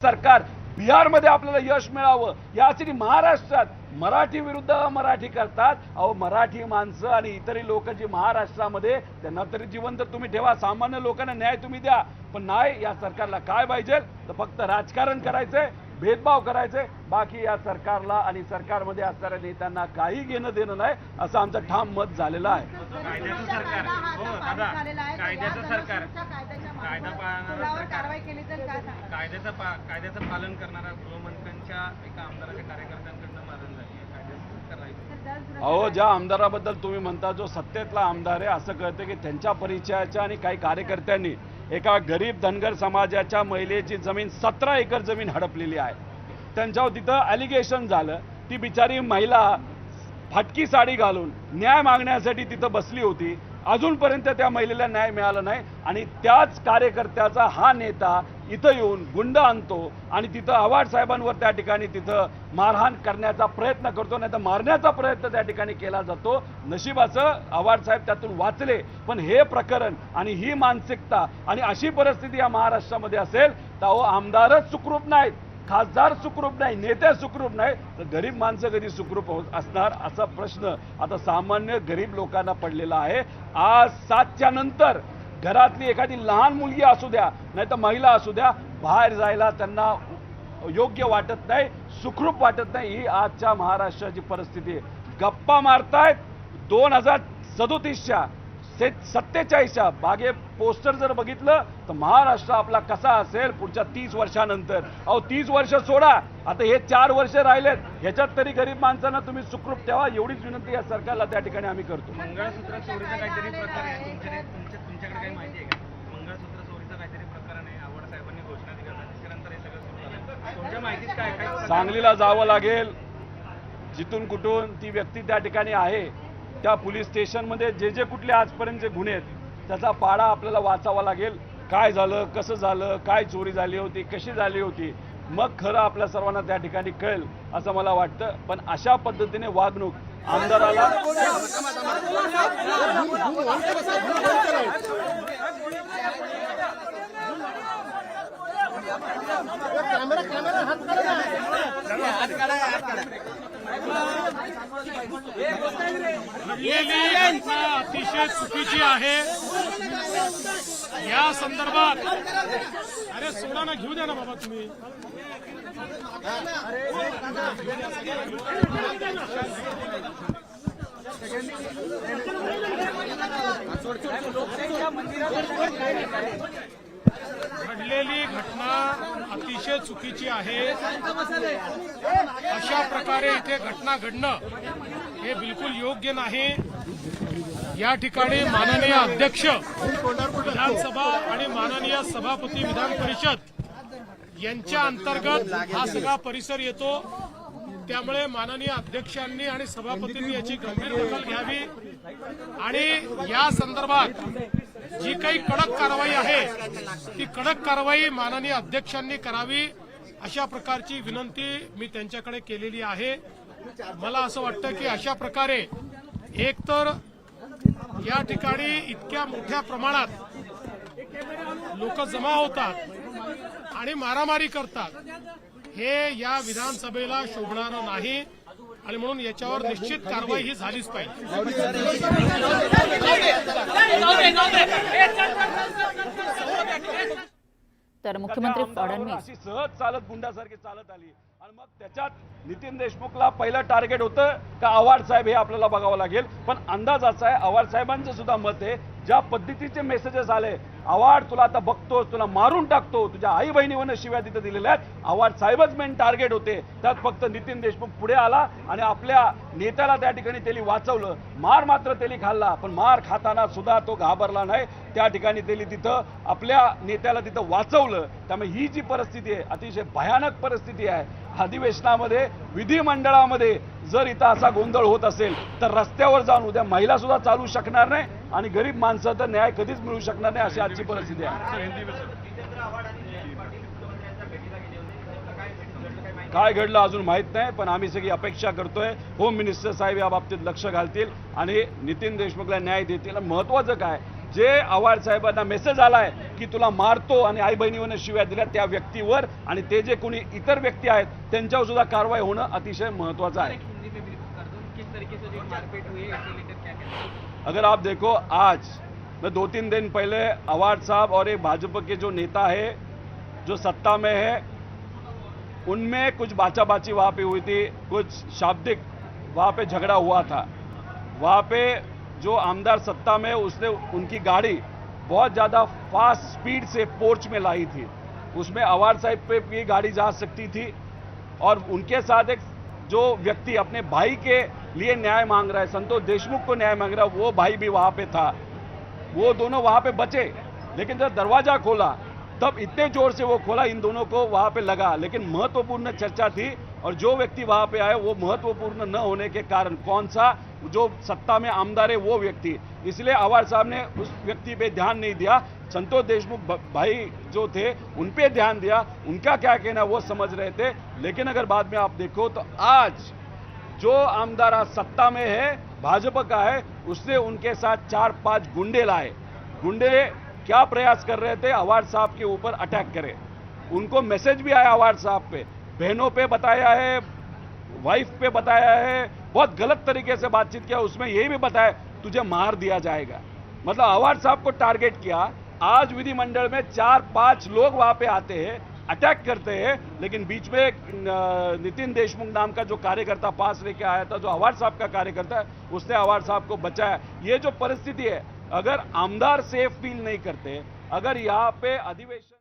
सरकार बिहारमध्ये आपल्याला यश मिळावं यासाठी महाराष्ट्रात मराठी विरुद्ध मराठी करतात। अहो मराठी माणसं आणि इतरही लोक जी महाराष्ट्रामध्ये त्यांना तरी जिवंत तुम्ही ठेवा, सामान्य लोकांना न्याय तुम्ही द्या। पण नाही, या सरकारला काय पाहिजे तर फक्त राजकारण करायचंय, भेदभाव करायचे, बाकी या सरकारला आणि सरकारमध्ये असणाऱ्या नेत्यांना काही घेणं देणं नाही, असं आमचं ठाम मत झालेलं आहे। कायद्याचं सरकार हो दादा, कायद्याचं सरकार कारवाई केली तर काय सांगा? कायद्याचं पालन करणाऱ्या गृहमंत्र्यांच्या एका आमदाराच्या कार्यकर्त्यांकडून मारण झाली आहे। कायद्याचं सरकार अहो ज्या आमदाराबद्दल तुम्ही म्हणता, जो सत्तेतला आमदार आहे, असं कळतं की त्यांच्या परिचयाच्या आणि काही कार्यकर्त्यांनी एका गरीब धनगर समाजाच्या महिलेची जमीन 17 एकर जमीन हडपलेली आहे। त्यांच्यावर तिथं ॲलिगेशन झालं, ती बिचारी महिला फाटकी साडी घालून न्याय मागण्यासाठी तिथं बसली होती, अजूनपर्यंत त्या महिलेला न्याय मिळाला नाही आणि त्याच कार्यकर्त्याचा हा नेता इथं येऊन गुंड आणतो आणि तिथं आव्हाड साहेबांवर त्या ठिकाणी तिथं मारहाण करण्याचा प्रयत्न करतो, नाही तर मारण्याचा प्रयत्न त्या ठिकाणी केला जातो। नशिबाचं आव्हाड साहेब त्यातून वाचले, पण हे प्रकरण आणि ही मानसिकता आणि अशी परिस्थिती या महाराष्ट्रामध्ये असेल तर अहो आमदारच सुखरूप नाहीत, खासदार सुखरूप नाही, नेते सुखरूप नाही, तर गरीब माणसं कधी सुखरूप असणार असा प्रश्न आता सामान्य गरीब लोकांना पडलेला आहे। आज 7च्या नंतर घरातली एखादी लहान मुलगी असू द्या नाही तर महिला असू द्या, बाहेर जायला त्यांना योग्य वाटत नाही, सुखरूप वाटत नाही। ही आजच्या महाराष्ट्राची परिस्थिती आहे। गप्पा मारतायत 2037च्या 47च्या मागे पोस्टर जर बघितलं तर महाराष्ट्र आपला कसा असेल पुढच्या 30 वर्षानंतर। अहो 30 वर्ष सोडा, आता हे 4 वर्ष राहिलेत, ह्याच्यात तरी गरीब माणसांना तुम्ही सुखरूप ठेवा, एवढीच विनंती या सरकारला त्या ठिकाणी आम्ही करतो। मंगळसूत्र चोरीचा काहीतरी प्रकार आहे, तुमच्याकडे काही माहिती आहे का? मंगळसूत्र चोरीचा काहीतरी प्रकरण आहे, आव्हाड साहेबांनी घोषणा दिली होती, त्यानंतर हे सगळं सुरू झालं। तुमच्या माहितीत काय सांगलीला जावं लागेल, जिथून कुठून ती व्यक्ती त्या ठिकाणी आहे त्या पोलीस स्टेशनमध्ये जे कुठले आजपर्यंतचे गुन्हे आहेत त्याचा पाडा आपल्याला वाचावा लागेल। काय झालं, कसं झालं, काय चोरी झाली होती, कशी झाली होती, मग खरं आपल्या सर्वांना त्या ठिकाणी कळेल असं मला वाटतं। पण अशा पद्धतीने वागणूक आमदाराला अतिशय चुकीची आहे। या संदर्भात अरे सोडा ना, घेऊ द्या ना बाबा तुम्ही। घडलेली घटना अतिशय चुकीची आहे। अशा प्रकारे इथे घटना घडणं हे बिलकुल योग्य नाही। या ठिकाणी माननीय अध्यक्ष विधानसभा आणि माननीय सभापती विधान परिषद यांच्या अंतर्गत हा सगळा परिसर येतो, त्यामुळे माननीय अध्यक्षांनी आणि सभापतींनी याची गंभीर दखल घ्यावी आणि या संदर्भात जी काही कडक कारवाई आहे ती कडक कारवाई माननीय अध्यक्षांनी करावी, अशा प्रकारची विनंती मी त्यांच्याकडे केलेली आहे। मला असं वाटतं की अशा प्रकारे एकतर या ठिकाणी इतक्या मोठ्या प्रमाणात लोक जमा होतात आणि मारामारी करतात, हे या विधानसभेला शोभणारं नाही आणि म्हणून याच्यावर निश्चित कारवाई ही झालीच पाहिजे। तर मुख्यमंत्री फडणवीस अशी सहज चालत गुंडासारखी चालत आली आणि मग त्याच्यात नितीन देशमुखला पहिलं टार्गेट होतं का आव्हाड साहेब हे आपल्याला बघावं लागेल। पण अंदाज असा आहे, आव्हाड साहेबांचं सुद्धा मत आहे, ज्या पद्धतीचे मेसेजेस आले, आव्हाड तुला आता बघतो, तुला मारून टाकतो, तुझ्या आई बहिणीवरनं शिव्या तिथे दिलेल्या आहेत, आव्हाड साहेबच मेन टार्गेट होते। त्यात फक्त नितीन देशमुख पुढे आला आणि आपल्या नेत्याला त्या ठिकाणी त्यांनी वाचवलं। मार मात्र त्यांनी खाल्ला, पण मार खाताना सुद्धा तो घाबरला नाही, त्या ठिकाणी त्यांनी तिथं आपल्या नेत्याला तिथं वाचवलं। त्यामुळे ही जी परिस्थिती आहे अतिशय भयानक परिस्थिती आहे। अधिवेशनामध्ये विधिमंडळामध्ये जर इथं असा गोंधळ होत असेल तर रस्त्यावर जाऊन उद्या महिला सुद्धा चालू शकणार नाही आणि गरीब माणसं तर न्याय कधीच मिळू शकणार नाही, अशी आजची परिस्थिती आहे। काय घडलं अजून माहित नाही, पण आम्ही सगळी अपेक्षा करतोय होम मिनिस्टर साहेब या बाबतीत लक्ष घालतील आणि नितीन देशमुखला न्याय देतील। महत्त्वाचं काय, जे आव्हाड साहेबांना मेसेज आलाय की तुला मारतो आणि आई बहिणीवर शिव्या दिल्या त्या व्यक्तीवर आणि ते जे कोणी इतर व्यक्ती आहेत त्यांच्यावर सुद्धा कारवाई होणं अतिशय महत्वाचं आहे. हिंदी में ब्रीफ कर दो किस तरीके से जो मारपीट हुई है इसे लेकर क्या कहते हैं? अगर आप देखो आज मैं 2-3 दिन पहले आव्हाड साहब और एक भाजपा के जो नेता है जो सत्ता में है उनमें कुछ बाचाबाची वहाँ पे हुई थी, कुछ शाब्दिक वहाँ पे झगड़ा हुआ था. वहाँ पे जो आमदार सत्ता में उसने उनकी गाड़ी बहुत ज़्यादा फास्ट स्पीड से पोर्च में लाई थी. उसमें आव्हाड साहब पे भी गाड़ी जा सकती थी और उनके साथ एक जो व्यक्ति अपने भाई के लिए न्याय मांग रहा है, संतोष देशमुख को न्याय मांग रहा है, वो भाई भी वहाँ पे था. वो दोनों वहाँ पे बचे, लेकिन जब दरवाजा खोला तब इतने जोर से वो खोला इन दोनों को वहाँ पे लगा. लेकिन महत्वपूर्ण चर्चा थी और जो व्यक्ति वहाँ पे आए वो महत्वपूर्ण न होने के कारण कौन सा जो सत्ता में आमदार है वो व्यक्ति, इसलिए आव्हाड साहब ने उस व्यक्ति पे ध्यान नहीं दिया. संतोष देशमुख भाई जो थे उन पे ध्यान दिया, उनका क्या कहना वो समझ रहे थे. लेकिन अगर बाद में आप देखो तो आज जो आमदार आज सत्ता में है भाजपा का है, उसने उनके साथ 4-5 गुंडे लाए. गुंडे क्या प्रयास कर रहे थे? आव्हाड साहब के ऊपर अटैक करें. उनको मैसेज भी आया आव्हाड साहब पे, बहनों पे बताया है, वाइफ पे बताया है, बहुत गलत तरीके से बातचीत किया. उसमें यही भी बताया तुझे मार दिया जाएगा. मतलब आव्हाड साहब को टारगेट किया. आज विधिमंडल में 4-5 लोग वहां पे आते हैं, अटैक करते हैं, लेकिन बीच में एक नितिन देशमुख नाम का जो कार्यकर्ता पास लेके आया था, जो आव्हाड साहब का कार्यकर्ता है, उसने आव्हाड साहब को बचाया. ये जो परिस्थिति है, अगर आमदार सेफ फील नहीं करते, अगर यहाँ पे अधिवेशन